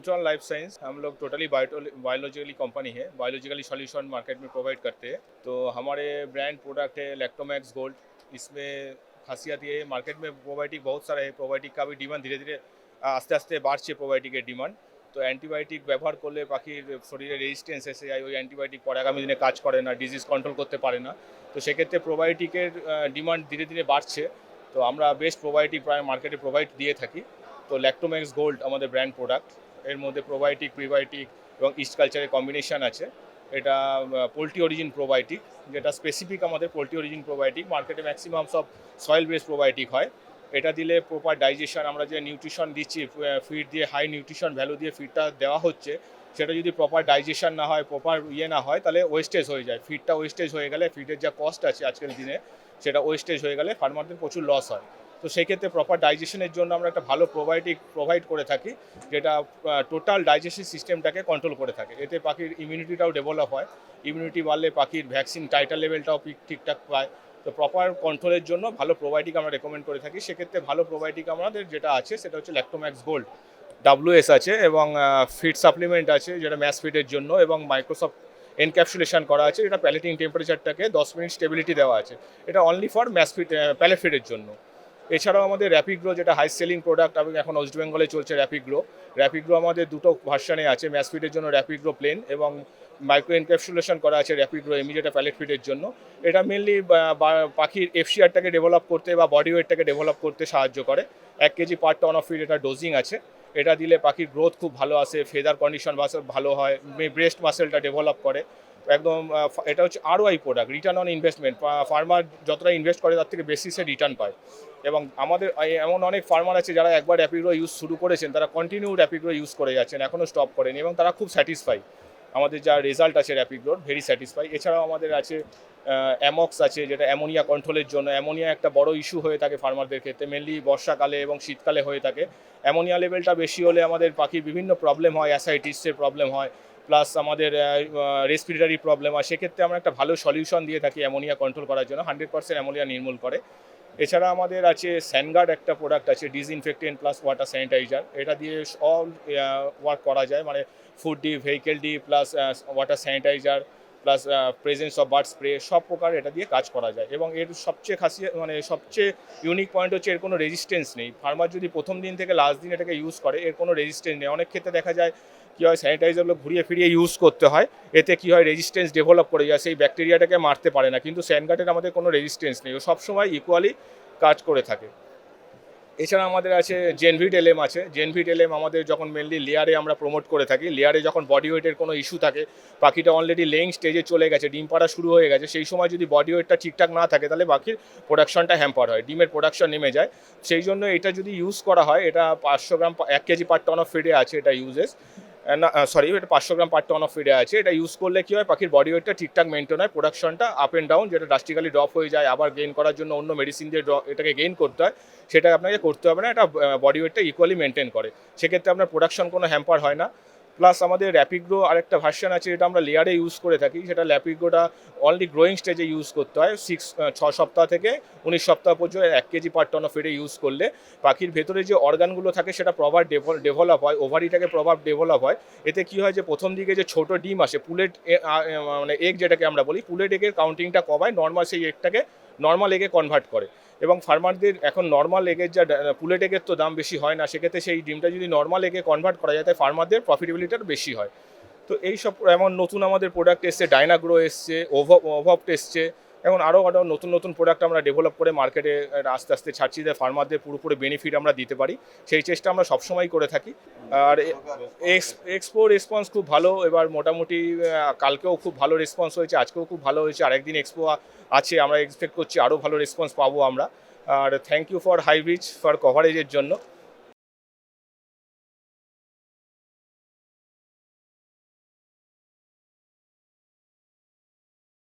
Neutron life science हम लोग totally biologically company है, बायोलॉजिकली सॉल्यूशन मार्केट में प्रोवाइड करते हैं। तो हमारे ब्रांड प्रोडक्ट है लैक्टोमैक्स गोल्ड। इसमें खासियत ये है, मार्केट में प्रोबायोटिक बहुत सारा है, प्रोबायोटिक का भी डिमांड धीरे धीरे আস্তে আস্তে বাড়ছে প্রোবায়োটিকের ডিমান্ড। তো অ্যান্টিবায়োটিক ব্যবহার করলে পাখির শরীরে রেজিস্ট্যান্স এসে যায়, ওই অ্যান্টিবায়োটিক পরে আগামী দিনে কাজ করে না, ডিজিজ কন্ট্রোল করতে পারে না। তো সেক্ষেত্রে প্রোবায়োটিকের ডিমান্ড ধীরে ধীরে বাড়ছে। তো আমরা বেস্ট প্রোবায়োটিক প্রায় মার্কেটে প্রোভাইড দিয়ে থাকি। তো ল্যাক্টোম্যাক্স গোল্ড আমাদের ব্র্যান্ড প্রোডাক্ট। এর মধ্যে প্রোবায়োটিক, প্রিবায়োটিক এবং ইস্ট কালচারের কম্বিনেশন আছে। এটা পোলট্রি অরিজিন প্রোবায়োটিক, যেটা স্পেসিফিক আমাদের পোলট্রি অরিজিন প্রোবায়োটিক। মার্কেটে ম্যাক্সিমাম সব সয়েল বেসড প্রোবায়োটিক হয়। এটা দিলে প্রপার ডাইজেশন, আমরা যে নিউট্রিশন দিচ্ছি ফিড দিয়ে, হাই নিউট্রিশন ভ্যালু দিয়ে ফিডটা দেওয়া হচ্ছে, সেটা যদি প্রপার ডাইজেশন না হয়, প্রপার না হয়, তাহলে ওয়েস্টেজ হয়ে যায়। ফিডটা ওয়েস্টেজ হয়ে গেলে, ফিডের যা কস্ট আছে আজকের দিনে, সেটা ওয়েস্টেজ হয়ে গেলে ফার্মারদের প্রচুর লস হয়। তো সেই ক্ষেত্রে প্রপার ডাইজেশনের জন্য আমরা একটা ভালো প্রোবায়োটিক প্রোভাইড করে থাকি, যেটা টোটাল ডাইজেস্টিভ সিস্টেমটাকে কন্ট্রোল করে থাকে। এতে পাখির ইমিউনিটিটাও ডেভেলপ হয়। ইমিউনিটি বাড়লে পাখির ভ্যাকসিন টাইটার লেভেলটাও ঠিকঠাক পায়। তো প্রপার কন্ট্রোলের জন্য ভালো প্রোবায়োটিক আমরা রেকমেন্ড করে থাকি। সেক্ষেত্রে ভালো প্রোবায়োটিক আমাদের যেটা আছে সেটা হচ্ছে ল্যাক্টোম্যাক্স গোল্ড WS আছে, এবং ফিড সাপ্লিমেন্ট আছে যেটা ম্যাস ফিডের জন্য, এবং মাইক্রোসফট এনক্যাপসুলেশন করা আছে, যেটা প্যালেটিং টেম্পারেচারটাকে 10 মিনিট স্টেবিলিটি দেওয়া আছে। এটা only for mass feed, pellet ফিডের জন্য। এছাড়াও আমাদের র্যাপিগ্রো, যেটা হাই সেলিং প্রোডাক্ট, এবং এখন ওয়েস্ট বেঙ্গলে চলছে র্যাপিগ্রো। র্যাপিগ্রো আমাদের দুটো ভার্সানে আছে, ম্যাস ফিডের জন্য র্যাপিগ্রো প্লেন, এবং মাইক্রো এনক্যাপসুলেশন করা আছে র্যাপিগ্রো এমি, যেটা প্যালেট ফিডের জন্য। এটা মেনলি পাখির এফসিআরটাকে ডেভেলপ করতে বা বডি ওয়েটটাকে ডেভেলপ করতে সাহায্য করে। 1 KG per ton of feed এটা ডোজিং আছে। এটা দিলে পাখির গ্রোথ খুব ভালো আসে, ফেদার কন্ডিশন ভালো হয়, ব্রেস্ট মাসেলটা ডেভেলপ করে একদম। এটা হচ্ছে ROI product, return on investment. Farmer যতটা ইনভেস্ট করে তার থেকে বেশি সে রিটার্ন পায়। এবং আমাদের এমন অনেক ফার্মার আছে যারা একবার র্যাপিগ্রো ইউজ শুরু করেছেন, তারা কন্টিনিউ র্যাপিগ্রো ইউজ করে যাচ্ছেন, এখনও স্টপ করেনি, এবং তারা খুব স্যাটিসফাই। আমাদের যা রেজাল্ট আছে র্যাপিগ্রোর, ভেরি স্যাটিসফাই। এছাড়াও আমাদের আছে অ্যামক্স আছে, যেটা অ্যামোনিয়া কন্ট্রোলের জন্য। অ্যামোনিয়া একটা বড় ইস্যু হয়ে থাকে ফার্মারদের ক্ষেত্রে, মেনলি বর্ষাকালে এবং শীতকালে হয়ে থাকে। অ্যামোনিয়া লেভেলটা বেশি হলে আমাদের পাখির বিভিন্ন প্রবলেম হয়, অ্যাসাইটিসের প্রবলেম হয়, প্লাস আমাদের রেসপিরেটরি প্রবলেম হয়। সেক্ষেত্রে আমরা একটা ভালো সলিউশন দিয়ে থাকি অ্যামোনিয়া কন্ট্রোল করার জন্য, 100% অ্যামোনিয়া নির্মূল করে। এছাড়া আমাদের আছে স্যানগার্ড একটা প্রোডাক্ট আছে, ডিসইনফেক্টেন্ট প্লাস ওয়াটার স্যানিটাইজার। এটা দিয়ে অল ওয়ার্ক করা যায়, মানে food D, vehicle D, plus water sanitiser, plus presence of bird spray, সব প্রকার এটা দিয়ে কাজ করা যায়। এবং এর সবচেয়ে খাসিয়ত, মানে সবচেয়ে ইউনিক পয়েন্ট হচ্ছে এর কোনো রেজিস্ট্যান্স নেই। ফার্মার যদি প্রথম দিন থেকে লাস্ট দিন এটাকে ইউজ করে, এর কোনো রেজিস্ট্যান্স নেই। অনেক ক্ষেত্রে দেখা যায় কী হয়, স্যানিটাইজারগুলো ঘুরিয়ে ফিরিয়ে ইউজ করতে হয়, এতে কী হয়, রেজিস্ট্যান্স ডেভেলপ করে যায়, সেই ব্যাকটেরিয়াটাকে মারতে পারে না। কিন্তু স্যানগার্ডের আমাদের কোনো রেজিস্ট্যান্স নেই, ও সবসময় ইকুয়ালি কাজ করে থাকে। এছাড়া আমাদের আছে জেনভিট LM আছে। জেনভিট LM আমাদের যখন মেনলি লেয়ারে আমরা প্রমোট করে থাকি, লেয়ারে যখন বডি ওয়েটের কোনো ইস্যু থাকে, পাখিটা অলরেডি লেইং স্টেজে চলে গেছে, ডিম পাড়া শুরু হয়ে গেছে, সেই সময় যদি বডি ওয়েটটা ঠিকঠাক না থাকে, তাহলে পাখির প্রোডাকশনটা হ্যাম্পার হয়, ডিমের প্রোডাকশন নেমে যায়। সেই জন্য এটা যদি ইউজ করা হয়, এটা 500 গ্রাম 1 কেজি পার টন অফ ফিডে আছে, এটা ইউজেস না, সরি, এটা 500 গ্রাম পার টন অফ ফিডে আছে। এটা ইউজ করলে কী হয়, পাখির বডি ওয়েটটা ঠিকঠাক মেনটেন হয়, প্রোডাকশনটা আপ অ্যান্ড ডাউন, যেটা ড্রাস্টিক্যালি ড্রপ হয়ে যায়, আবার গেইন করার জন্য অন্য মেডিসিন দিয়ে এটাকে গেইন করতে হয়, সেটা আপনাকে করতে হবে না। এটা বডি ওয়েটটা ইকুয়ালি মেনটেন করে, সেক্ষেত্রে আপনার প্রোডাকশন কোনো হ্যাম্পার হয় না। প্লাস আমাদের র্যাপিগ্রো আরেকটা ভার্সন আছে, যেটা আমরা লেয়ারে ইউজ করে থাকি। সেটা র্যাপিগ্রোটা অনলি গ্রোয়িং স্টেজে ইউজ করতে হয়, 6 সপ্তাহ থেকে 19 সপ্তাহ পর্যন্ত 1 কেজি পার টন অফ ফিডে ইউজ করলে পাখির ভেতরে যে অর্গানগুলো থাকে সেটা প্রপার ডেভেলপ হয়, ওভারিটাকে প্রপার ডেভেলপ হয়। এতে কী হয়, যে প্রথম দিকে যে ছোটো ডিম আসে, পুলেট মানে এগ যেটাকে আমরা বলি, পুলেট এগের কাউন্টিংটা কমায়, নর্মাল সেই এগটাকে নর্মাল এগে কনভার্ট করে। এবং ফার্মারদের এখন নর্মাল এগের যা পুলেট এগের তো দাম বেশি হয় না, সেক্ষেত্রে সেই ডিমটা যদি নর্মাল এগে কনভার্ট করা যায়, তাই ফার্মারদের প্রফিটেবিলিটিটা বেশি হয়। তো এই সব এমন নতুন আমাদের প্রোডাক্ট এসছে, ডাইনাগ্রো এসছে, ওভপ্ট এসছে, এখন আরও নতুন নতুন প্রোডাক্ট আমরা ডেভেলপ করে মার্কেটে আস্তে আস্তে ছাড়ছি, যে ফার্মারদের পুরোপুরি বেনিফিট আমরা দিতে পারি, সেই চেষ্টা আমরা সবসময় করে থাকি। আর এক্সপো রেসপন্স খুব ভালো, এবার মোটামুটি কালকেও খুব ভালো রেসপন্স হয়েছে, আজকেও খুব ভালো হয়েছে, আরেকদিন এক্সপো আছে, আমরা এক্সপেক্ট করছি আরও ভালো রেসপন্স পাবো আমরা। আর thank you for high reach for কভারেজের জন্য।